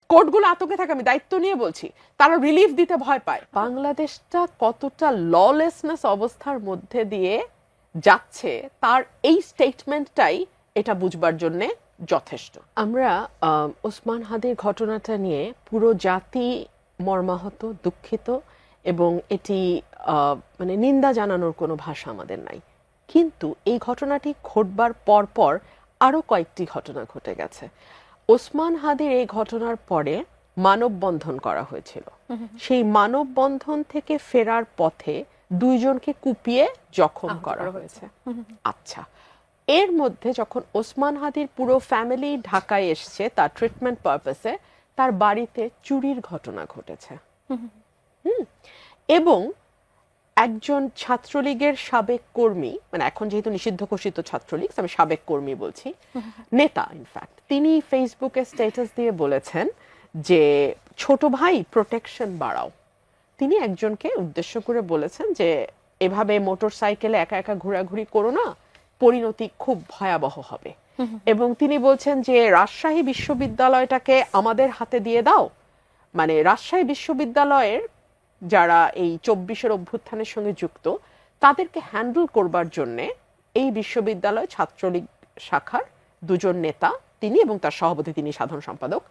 কোর্টগুলো আতঙ্কে থাকে, আমি দায়িত্ব নিয়ে বলছি, তারা রিলিফ দিতে ভয় পায়। বাংলাদেশটা কতটা ললেসনেস অবস্থার মধ্যে দিয়ে যাচ্ছে তার এই স্টেটমেন্টটাই এটা বুঝবার জন্য যথেষ্ট। আমরা ওসমান হাদির ঘটনাটা নিয়ে পুরো জাতি মর্মাহত, দুঃখিত, এবং এটি মানে নিন্দা জানানোর কোনো ভাষা আমাদের নাই। কিন্তু এই ঘটনাটি ঘটবার পর আরো কয়েকটি ঘটনা ঘটে গেছে। ওসমান হাদির এই ঘটনার পরে মানববন্ধন করা হয়েছিল। সেই মানববন্ধন থেকে ফেরার পথে দুইজনকে কুপিয়ে জখম করা হয়েছে। আচ্ছা, এর মধ্যে যখন ওসমান হাদির পুরো ফ্যামিলি ঢাকায় এসছে তার ট্রিটমেন্ট পারপাসে, তার বাড়িতে চুরির ঘটনা ঘটেছে। এবং একজন ছাত্রলীগের সাবেক কর্মী, মানে এখন যেহেতু নিষিদ্ধ ঘোষিত ছাত্রলীগ, আমি সাবেক কর্মী বলছি, নেতা ইনফ্যাক্ট, তিনি ফেসবুকে স্ট্যাটাস দিয়ে বলেছেন যে ছোট ভাই প্রোটেকশন বাড়াও। তিনি একজনকে উদ্দেশ্য করে বলেছেন যে এভাবে মোটর সাইকেলে একা একা ঘোরাঘুরি করো না, পরিণতি খুব ভয়াবহ হবে। এবং তিনি বলছেন যে রাজশাহী বিশ্ববিদ্যালয়টাকে আমাদের হাতে দিয়ে দাও, মানে রাজশাহী বিশ্ববিদ্যালয়ের যারা এই 24-এর অভ্যুত্থানের সঙ্গে যুক্ত তাদেরকে হ্যান্ডেল করবার জন্য এই বিশ্ববিদ্যালয় ছাত্রলীগ শাখার দুজন নেতা, তিনি এবং তার সভাপতি, তিনি সাধারণ সম্পাদক,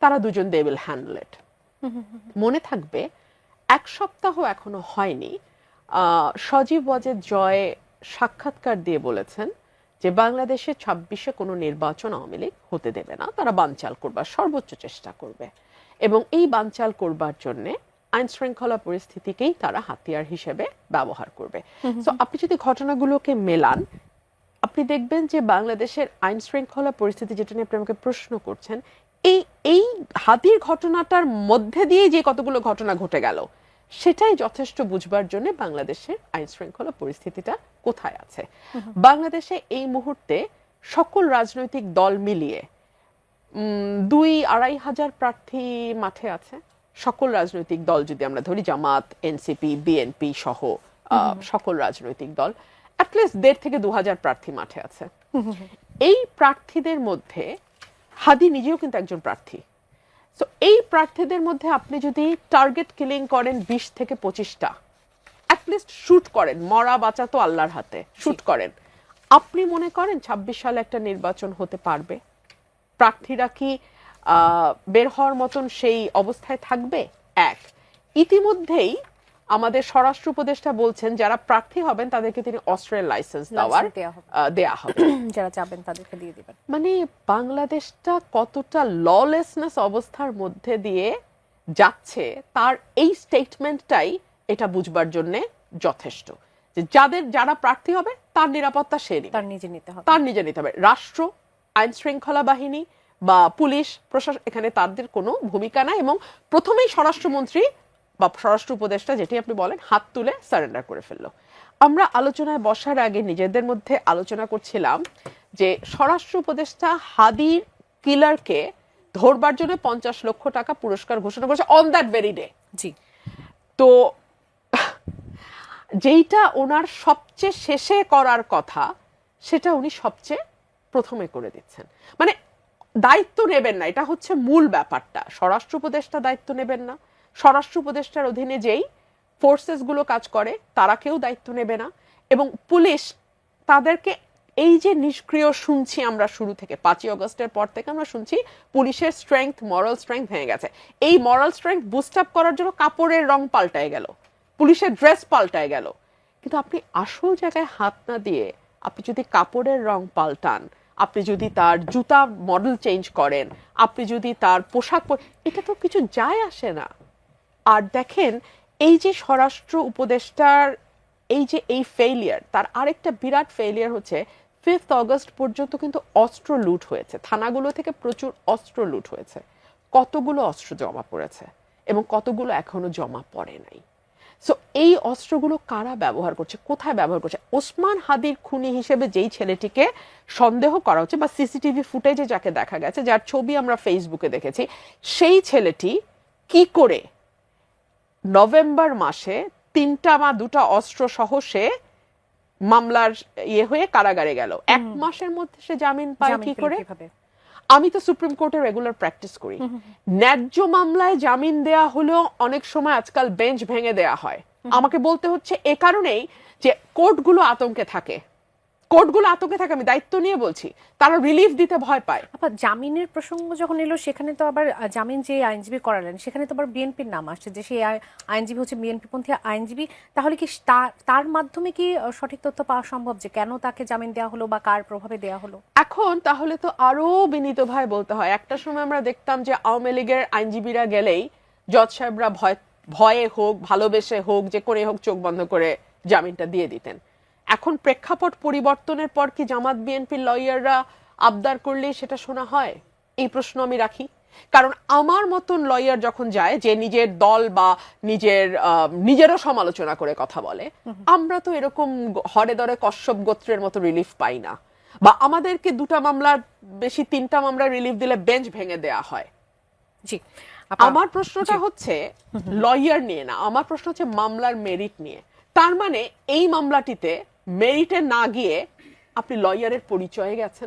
তারা দুজন দে উইল হ্যান্ডেল ইট। মনে থাকবে এক সপ্তাহ এখনো হয়নি, সজীব ওয়াজেদ জয় সাক্ষাৎকার দিয়ে বলেছেন যে বাংলাদেশে 26-এ কোনো নির্বাচন আওয়ামী লীগ হতে দেবে না, তারা বানচাল করবার সর্বোচ্চ চেষ্টা করবে, এবং এই বানচাল করবার জন্য আইন শৃঙ্খলা পরিস্থিতিকেই তারা হাতিয়ার হিসেবে ব্যবহার করবে। তো আপনি যদি ঘটনাগুলোকে মেলান, আপনি দেখবেন যে বাংলাদেশের আইন শৃঙ্খলা পরিস্থিতি, যেটা নিয়ে আপনি আমাকে প্রশ্ন করছেন, এই হাদির ঘটনাটার মধ্যে দিয়ে যে কতগুলো ঘটনা ঘটে গেল, সেটাই যথেষ্ট বুঝবার জন্য বাংলাদেশের আইন শৃঙ্খলা পরিস্থিতিটা কোথায় আছে। বাংলাদেশে এই মুহূর্তে সকল রাজনৈতিক দল মিলিয়ে 2-2.5 হাজার প্রার্থী মাঠে আছে। সকল রাজনৈতিক দল যদি আমরা ধরি, জামাত, এনসিপি, বিএনপি সহ সকল রাজনৈতিক দল, অ্যাটলিস্ট 1.5 থেকে 2 হাজার প্রার্থী মাঠে আছে। এই প্রার্থীদের মধ্যে হাদি নিজেও কিন্তু একজন প্রার্থী। তো এই প্রার্থীদের মধ্যে আপনি যদি টার্গেট কিলিং করেন 20 থেকে 25টা, অ্যাটলিস্ট শুট করেন, মরা বাঁচা তো আল্লাহর হাতে, শুট করেন, আপনি মনে করেন 26 সালে একটা নির্বাচন হতে পারবে? প্রার্থীরা কি বের হওয়ার মতন সেই অবস্থায় থাকবে? এক, ইতিমধ্যেই আমাদের স্বরাষ্ট্র উপদেষ্টা বলছেন যারা প্রার্থী হবেন তাদেরকে তিনি অস্ত্রের লাইসেন্স দেয়া হবে, যারা চাবেন তাদেরকে দিয়ে দিবেন। মানে বাংলাদেশটা কতটা ললেসনেস অবস্থার মধ্যে দিয়ে যাচ্ছে তার এই স্টেটমেন্টটাই এটা বুঝবার জন্য যথেষ্ট, যে যারা প্রার্থী হবে তার নিরাপত্তা সে নিবে, তার নিজে নিতে হবে। রাষ্ট্র, আইন শৃঙ্খলা বাহিনী বা পুলিশ প্রশাসন, এখানে তাদের কোনো ভূমিকা নাই, এবং প্রথমেই স্বরাষ্ট্রমন্ত্রী বা স্বরাষ্ট্র উপদেষ্টা, যেটি আপনি বলেন, হাত তুলে সারেন্ডার করে ফেললো। আমরা আলোচনায় বসার আগে নিজেদের মধ্যে আলোচনা করছিলাম যে স্বরাষ্ট্র উপদেষ্টা হাদির কিলারকে ধরবার জন্য 50 লক্ষ টাকা পুরস্কার ঘোষণা করেছে অন দ্যাট ভেরি ডে। জি, তো যেইটা ওনার সবচেয়ে শেষে করার কথা সেটা উনি সবচেয়ে প্রথমে করে দিচ্ছেন। মানে দায়িত্ব নেবেন না, এটা হচ্ছে মূল ব্যাপারটা। স্বরাষ্ট্র উপদেষ্টা দায়িত্ব নেবেন না, স্বরাষ্ট্র উপদেষ্টার অধীনে যেই ফোর্সেস গুলো কাজ করে তারা কেউ দায়িত্ব নেবে না, এবং পুলিশ তাদেরকে, এই যে নিষ্ক্রিয় শুনছি আমরা শুরু থেকে, 5ই আগস্টের পর থেকে আমরা শুনছি পুলিশের স্ট্রেংথ, মরাল স্ট্রেংথ ভেঙে গেছে। এই মরাল স্ট্রেংথ বুস্ট আপ করার জন্য কাপড়ের রং পাল্টায় গেল, পুলিশের ড্রেস পাল্টায় গেল, কিন্তু আপনি আসল জায়গায় হাত না দিয়ে আপনি যদি কাপড়ের রং পাল্টান, আপনি যদি তার জুতা মডেল চেঞ্জ করেন, আপনি যদি তার পোশাক, এটা তো কিছু যায় আসে না। আর দেখেন, এই যে স্বরাষ্ট্র উপদেষ্টার এই ফেইলিয়ার, তার আরেকটা বিরাট ফেইলিয়ার হচ্ছে 5 আগস্ট পর্যন্ত কিন্তু অস্ত্র লুট হয়েছে, থানাগুলো থেকে প্রচুর অস্ত্র লুট হয়েছে। কতগুলো অস্ত্র জমা পড়েছে এবং কতগুলো এখনো জমা পড়ে নাই। সো এই অস্ত্রগুলো কারা ব্যবহার করছে, কোথায় ব্যবহার করছে? ওসমান হাদির খুনি হিসেবে যেই ছেলেটিকে সন্দেহ করা হচ্ছে, বা সিসিটিভি ফুটেজে যাকে দেখা গেছে, যার ছবি আমরা ফেসবুকে দেখেছি, সেই ছেলেটি কি করে নভেম্বর মাসে 3টা বা 2টা অস্ত্র সহ সে মামলার হয়ে কারাগারে গেল, 1 মাসের মধ্যে সে জামিন পায় কি করে? আমি তো সুপ্রিম কোর্টে রেগুলার প্র্যাকটিস করি, ন্যায্য মামলায় জামিন দেয়া হলেও অনেক সময় আজকাল বেঞ্চ ভেঙে দেয়া হয়। আমাকে বলতে হচ্ছে এ কারণেই যে কোর্টগুলো আতঙ্কে থাকে, আমি দায়িত্ব নিয়ে বলছি, তারা রিলিফ দিতে ভয় পায়। আবার জামিনের প্রসঙ্গ যখন এলো সেখানে তো আবার জামিন যে আইনজীবী করালেন সেখানে তো আবার বিএনপির নাম আসছে, যে সেই আইনজীবী হচ্ছে বিএনপি পন্থী আইনজীবী। তাহলে কি তার মাধ্যমে কি সঠিক তথ্য পাওয়া সম্ভব যে কেন তাকে জামিন দেওয়া হলো বা কার প্রভাবে দেওয়া হলো? এখন তাহলে তো আরো বিনীত ভাই বলতে হয়, একটা সময় আমরা দেখতাম যে আওয়ামী লীগের আইনজীবীরা গেলেই জজ সাহেবরা ভয়ে হোক ভালোবেসে হোক যে করে হোক চোখ বন্ধ করে জামিনটা দিয়ে দিতেন। এখন প্রেক্ষাপট পরিবর্তনের পর কি জামাত বিএনপির লয়াররা আবদার করলে সেটা শোনা হয়? এই প্রশ্ন আমি রাখি। কারণ আমার মতন লয়ার যখন যায় যে নিজের দল বা নিজেরও সমালোচনা করে কথা বলে, আমরা তো এরকম হরে দরে কশ্যপ গোত্রের মতো রিলিফ পাই না, বা আমাদেরকে 2টা মামলার বেশি 3টা মামলা রিলিফ দিলে বেঞ্চ ভেঙে দেয়া হয়। জি, আমার প্রশ্নটা হচ্ছে লয়ার নিয়ে না, আমার প্রশ্ন হচ্ছে মামলার মেরিট নিয়ে। তার মানে এই মামলাটিতে মেরিটে না গিয়ে আপনি লয়ারের পরিচয়ে গেছেন।